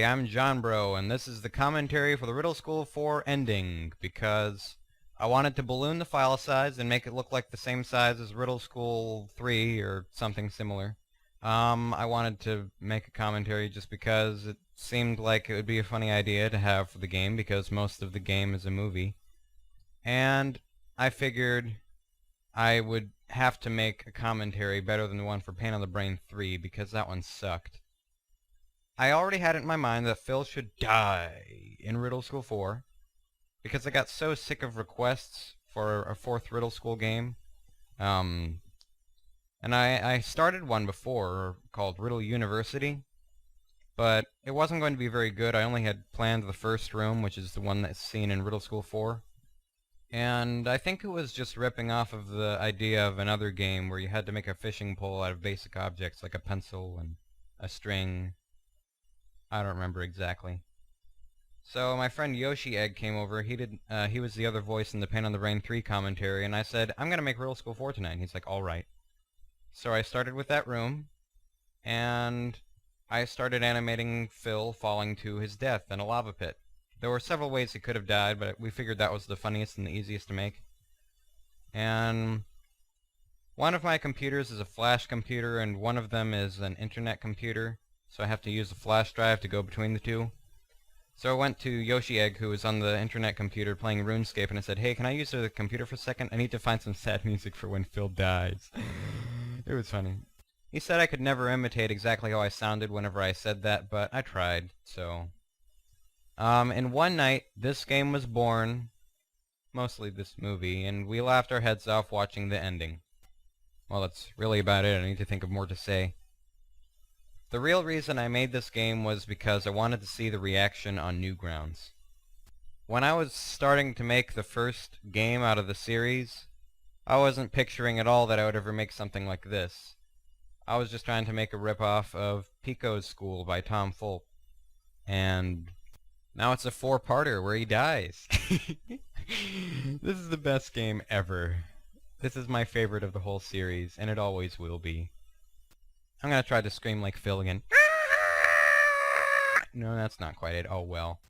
I'm John Bro, and this is the commentary for the Riddle School 4 ending, because I wanted to balloon the file size and make it look like the same size as Riddle School 3 or something similar. I wanted to make a commentary just because it seemed like it would be a funny idea to have for the game, because most of the game is a movie. And I figured I would have to make a commentary better than the one for Pain on the Brain 3, because that one sucked. I already had it in my mind that Phil should die in Riddle School 4, because I got so sick of requests for a fourth Riddle School game. And I started one before called Riddle University, but it wasn't going to be very good. I only had planned the first room, which is the one that's seen in Riddle School 4. And I think it was just ripping off of the idea of another game where you had to make a fishing pole out of basic objects like a pencil and a string. I don't remember exactly. So my friend Yoshi Egg came over. He was the other voice in the Pain on the Brain 3 commentary, and I said, I'm going to make Riddle School 4 tonight. And he's like, all right. So I started with that room, and I started animating Phil falling to his death in a lava pit. There were several ways he could have died, but we figured that was the funniest and the easiest to make. And one of my computers is a flash computer, and one of them is an internet computer, so I have to use a flash drive to go between the two. So I went to Yoshi Egg, who was on the internet computer playing RuneScape, and I said, hey, can I use the computer for a second? I need to find some sad music for when Phil dies. It was funny. He said I could never imitate exactly how I sounded whenever I said that, but I tried, so... in one night, this game was born, mostly this movie, and we laughed our heads off watching the ending. Well, that's really about it. I need to think of more to say. The real reason I made this game was because I wanted to see the reaction on Newgrounds. When I was starting to make the first game out of the series, I wasn't picturing at all that I would ever make something like this. I was just trying to make a ripoff of Pico's School by Tom Fulp. And now it's a 4-parter where he dies. This is the best game ever. This is my favorite of the whole series, and it always will be. I'm gonna try to scream like Phil again. No, that's not quite it. Oh well.